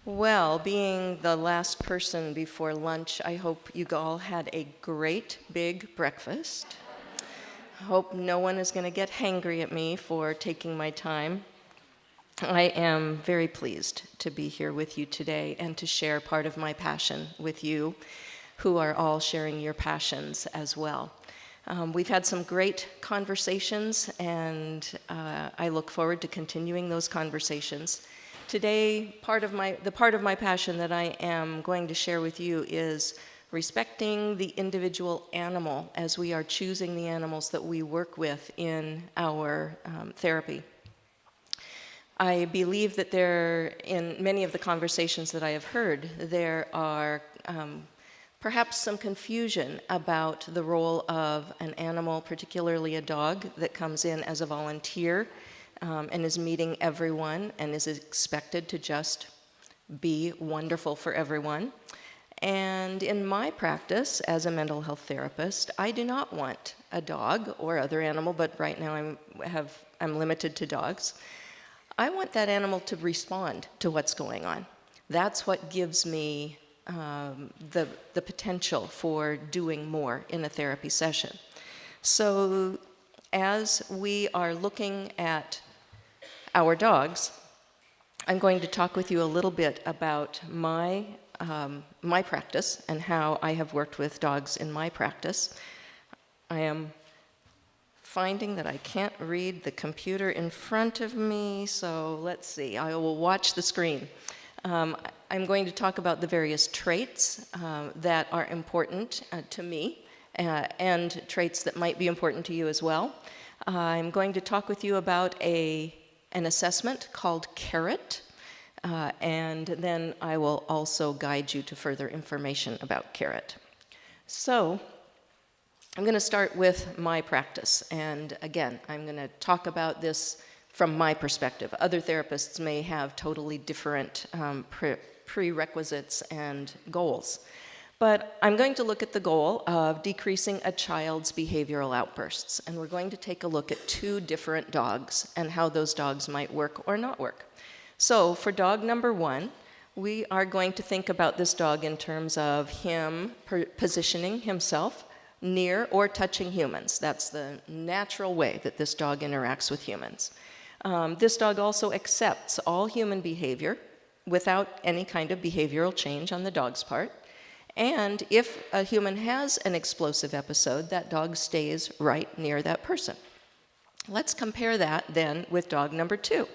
Well, being the last person before lunch, I hope you all had a great big breakfast. I hope no one is going to get hangry at me for taking my time. I am very pleased to be here with you today and to share part of my passion with you, who are all sharing your passions as well. We've had some great conversations, and I look forward to continuing those conversations. Today, the part of my passion that I am going to share with you is respecting the individual animal as we are choosing the animals that we work with in our therapy. I believe that in many of the conversations that I have heard, there are perhaps some confusion about the role of an animal, particularly a dog, that comes in as a volunteer and is meeting everyone and is expected to just be wonderful for everyone. And in my practice as a mental health therapist, I do not want a dog or other animal, but right now I'm limited to dogs. I want that animal to respond to what's going on. That's what gives me the potential for doing more in a therapy session. So as we are looking at our dogs, I'm going to talk with you a little bit about my practice and how I have worked with dogs in my practice. I am finding that I can't read the computer in front of me, so let's see, I will watch the screen. I'm going to talk about the various traits that are important to me and traits that might be important to you as well. I'm going to talk with you about an assessment called CARET, and then I will also guide you to further information about CARET. So I'm going to start with my practice, and again, I'm going to talk about this from my perspective. Other therapists may have totally different prerequisites and goals. But I'm going to look at the goal of decreasing a child's behavioral outbursts. And we're going to take a look at 2 different dogs and how those dogs might work or not work. So for dog number 1, we are going to think about this dog in terms of him positioning himself near or touching humans. That's the natural way that this dog interacts with humans. This dog also accepts all human behavior without any kind of behavioral change on the dog's part. And if a human has an explosive episode, that dog stays right near that person. Let's compare that then with dog number 2.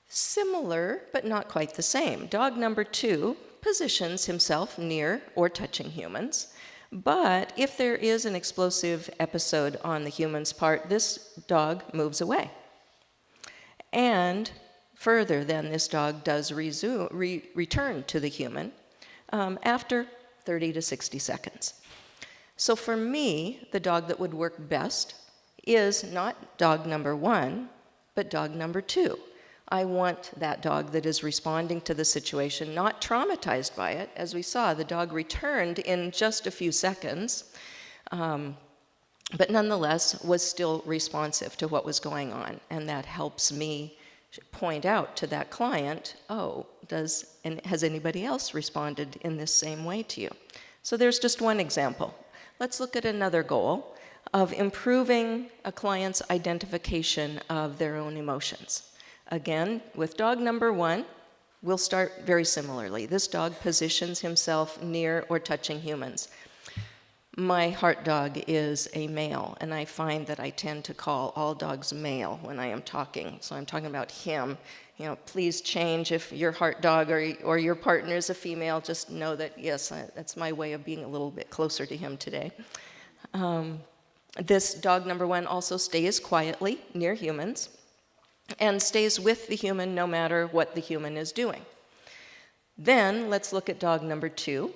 Similar, but not quite the same. Dog number 2 positions himself near or touching humans. But if there is an explosive episode on the human's part, this dog moves away. And further, then, this dog does return to the human after 30 to 60 seconds. So for me, the dog that would work best is not dog number 1, but dog number 2. I want that dog that is responding to the situation, not traumatized by it. As we saw, the dog returned in just a few seconds, but nonetheless was still responsive to what was going on. And that helps me point out to that client, has anybody else responded in this same way to you? So there's just one example. Let's look at another goal of improving a client's identification of their own emotions. Again, with dog number 1, we'll start very similarly. This dog positions himself near or touching humans. My heart dog is a male, and I find that I tend to call all dogs male when I am talking. So I'm talking about him. Please change if your heart dog or your partner is a female. Just know that, yes, that's my way of being a little bit closer to him today. This dog number 1 also stays quietly near humans and stays with the human no matter what the human is doing. Then let's look at dog number 2.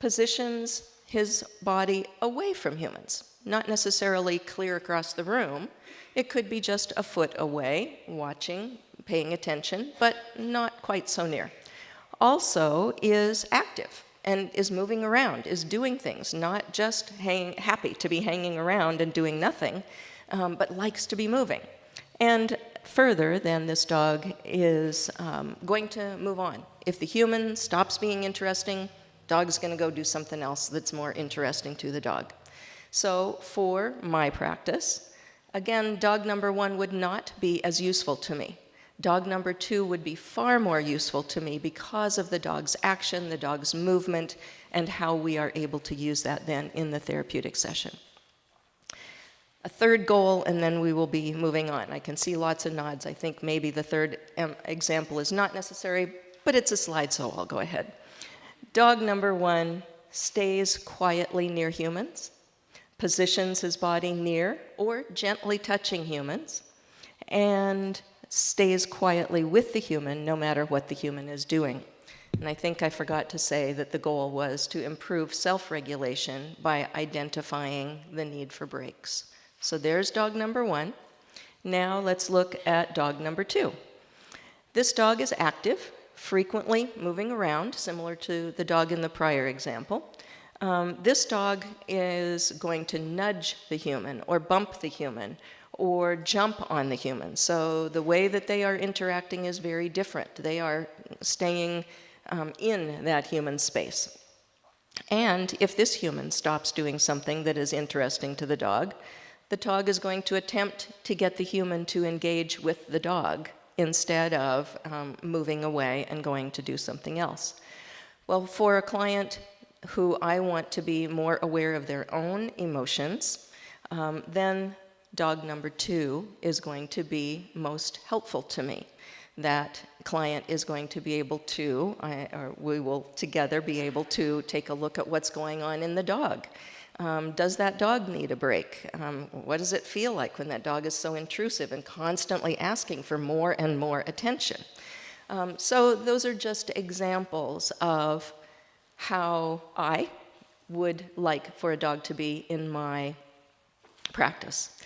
Positions his body away from humans, not necessarily clear across the room. It could be just a foot away, watching, paying attention, but not quite so near. Also is active and is moving around, is doing things, not just happy to be hanging around and doing nothing, but likes to be moving. And further, then this dog is going to move on If the human stops being interesting, dog's going to go do something else that's more interesting to the dog. So for my practice, again, dog number 1 would not be as useful to me. Dog number 2 would be far more useful to me because of the dog's action, the dog's movement, and how we are able to use that then in the therapeutic session. A third goal, and then we will be moving on. I can see lots of nods. I think maybe the third example is not necessary, but it's a slide, so I'll go ahead. Dog number 1 stays quietly near humans, positions his body near or gently touching humans, and stays quietly with the human no matter what the human is doing. And I think I forgot to say that the goal was to improve self-regulation by identifying the need for breaks. So there's dog number 1. Now let's look at dog number 2. This dog is active, frequently moving around, similar to the dog in the prior example. This dog is going to nudge the human or bump the human or jump on the human. So the way that they are interacting is very different. They are staying in that human space. And if this human stops doing something that is interesting to the dog is going to attempt to get the human to engage with the dog instead of moving away and going to do something else. Well, for a client who I want to be more aware of their own emotions, then dog number 2 is going to be most helpful to me. That client is going to be able to, or we will together be able to take a look at what's going on in the dog. Does that dog need a break? What does it feel like when that dog is so intrusive and constantly asking for more and more attention? So those are just examples of how I would like for a dog to be in my practice.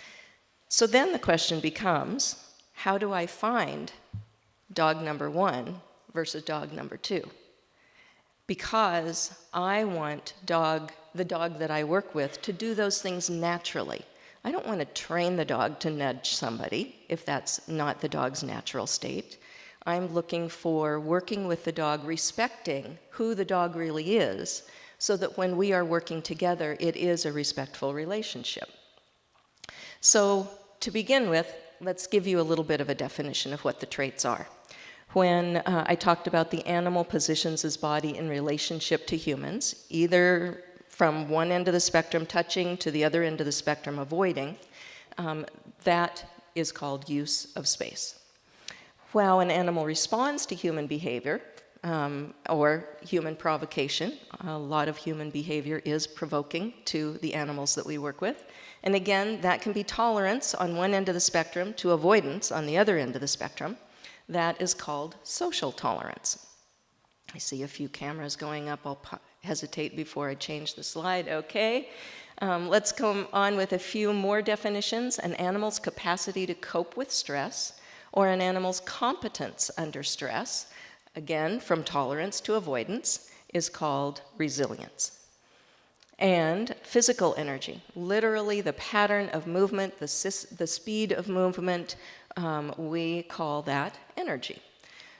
So then the question becomes, how do I find dog number 1 versus dog number 2? Because I want the dog that I work with to do those things naturally. I don't want to train the dog to nudge somebody if that's not the dog's natural state. I'm looking for working with the dog, respecting who the dog really is, so that when we are working together, it is a respectful relationship. So to begin with, let's give you a little bit of a definition of what the traits are. When I talked about the animal positions his body in relationship to humans, either from one end of the spectrum touching to the other end of the spectrum avoiding, that is called use of space. While an animal responds to human behavior or human provocation, a lot of human behavior is provoking to the animals that we work with. And again, that can be tolerance on one end of the spectrum to avoidance on the other end of the spectrum. That is called social tolerance. I see a few cameras going up. I'll hesitate before I change the slide. Okay. Let's come on with a few more definitions. An animal's capacity to cope with stress, or an animal's competence under stress, again, from tolerance to avoidance, is called resilience. And physical energy, literally the pattern of movement, the speed of movement, we call that energy.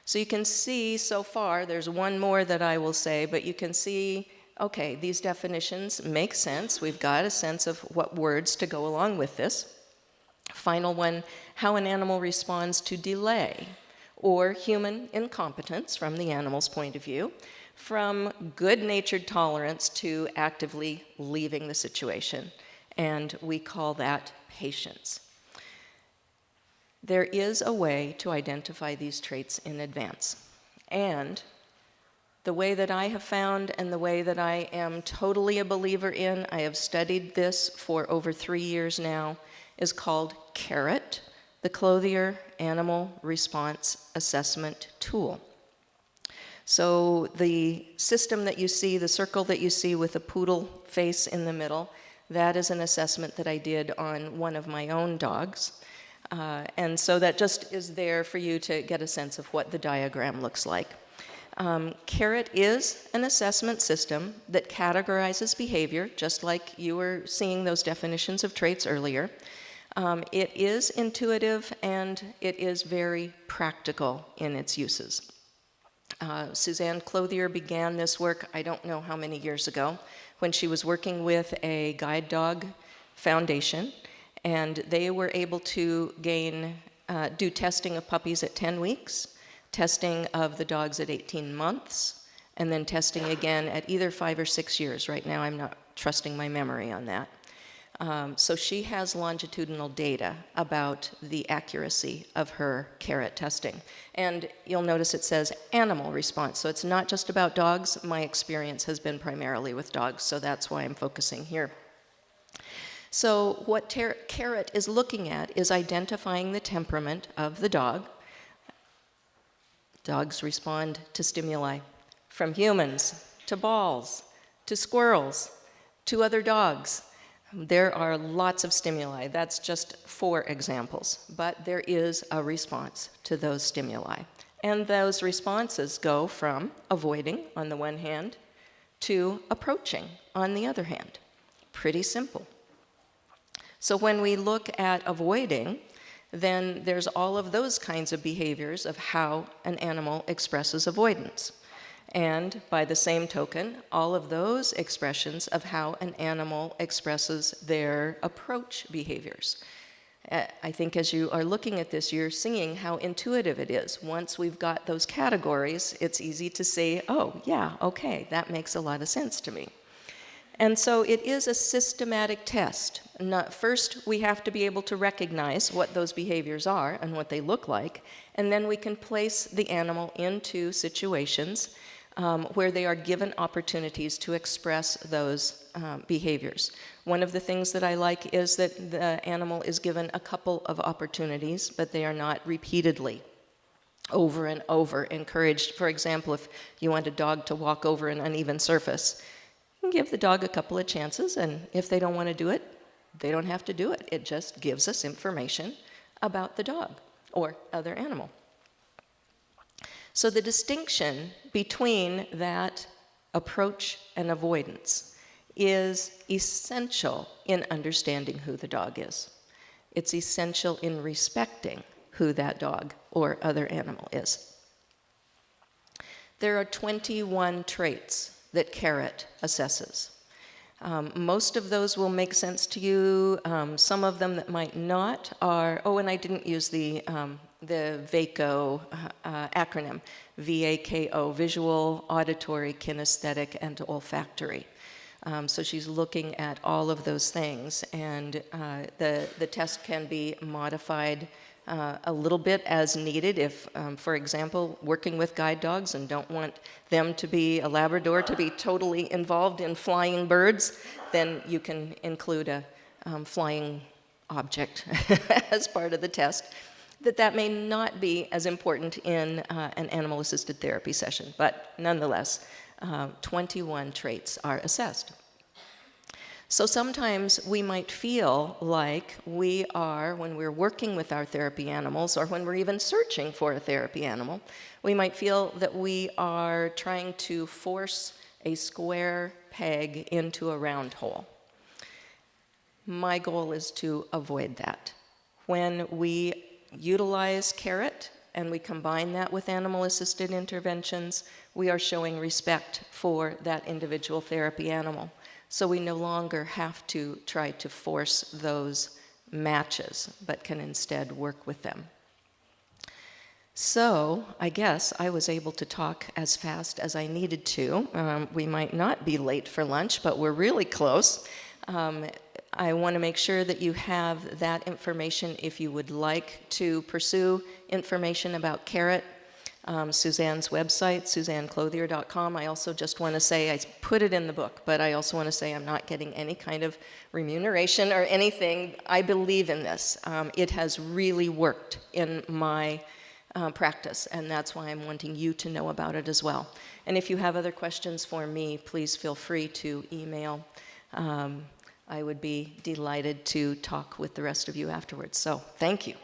So you can see so far, there's one more that I will say, but you can see, okay, these definitions make sense. We've got a sense of what words to go along with this. Final one, how an animal responds to delay or human incompetence from the animal's point of view, from good-natured tolerance to actively leaving the situation. And we call that patience. There is a way to identify these traits in advance. And the way that I have found and the way that I am totally a believer in, I have studied this for over 3 years now, is called CARROT, the Clothier Animal Response Assessment Tool. So the system that you see, the circle that you see with a poodle face in the middle, that is an assessment that I did on one of my own dogs. And so that just is there for you to get a sense of what the diagram looks like. CARROT is an assessment system that categorizes behavior, just like you were seeing those definitions of traits earlier. It is intuitive and it is very practical in its uses. Suzanne Clothier began this work, I don't know how many years ago, when she was working with a guide dog foundation, and they were able to do testing of puppies at 10 weeks, testing of the dogs at 18 months, and then testing again at either 5 or 6 years. Right now, I'm not trusting my memory on that. So she has longitudinal data about the accuracy of her carrot testing. And you'll notice it says animal response. So it's not just about dogs. My experience has been primarily with dogs, so that's why I'm focusing here. So what carrot is looking at is identifying the temperament of the dog. Dogs respond to stimuli, from humans to balls, to squirrels, to other dogs. There are lots of stimuli. That's just 4 examples, but there is a response to those stimuli. And those responses go from avoiding, on the one hand, to approaching, on the other hand. Pretty simple. So when we look at avoiding, then there's all of those kinds of behaviors of how an animal expresses avoidance. And by the same token, all of those expressions of how an animal expresses their approach behaviors. I think as you are looking at this, you're seeing how intuitive it is. Once we've got those categories, it's easy to say, oh, yeah, okay, that makes a lot of sense to me. And so it is a systematic test. First, we have to be able to recognize what those behaviors are and what they look like, and then we can place the animal into situations where they are given opportunities to express those behaviors. One of the things that I like is that the animal is given a couple of opportunities, but they are not repeatedly, over and over, encouraged. For example, if you want a dog to walk over an uneven surface, you can give the dog a couple of chances, and if they don't want to do it, they don't have to do it. It just gives us information about the dog or other animal. So the distinction between that approach and avoidance is essential in understanding who the dog is. It's essential in respecting who that dog or other animal is. There are 21 traits that carrot assesses. Most of those will make sense to you. Some of them that might not are, oh, and I didn't use the VACO acronym, VAKO, visual, auditory, kinesthetic, and olfactory. So she's looking at all of those things, and the test can be modified a little bit as needed. If, for example, working with guide dogs and don't want them to be, a Labrador to be totally involved in flying birds, then you can include a flying object as part of the test. That may not be as important in an animal-assisted therapy session, but nonetheless, 21 traits are assessed. So sometimes we might feel like we are, when we're working with our therapy animals, or when we're even searching for a therapy animal, we might feel that we are trying to force a square peg into a round hole. My goal is to avoid that. When we utilize carrot and we combine that with animal-assisted interventions, we are showing respect for that individual therapy animal. So we no longer have to try to force those matches, but can instead work with them. So I guess I was able to talk as fast as I needed to. We might not be late for lunch, but we're really close. I want to make sure that you have that information if you would like to pursue information about carrot. Suzanne's website, suzanneclothier.com. I also just want to say, I put it in the book, but I also want to say I'm not getting any kind of remuneration or anything. I believe in this. It has really worked in my practice, and that's why I'm wanting you to know about it as well. And if you have other questions for me, please feel free to email. I would be delighted to talk with the rest of you afterwards. So, thank you.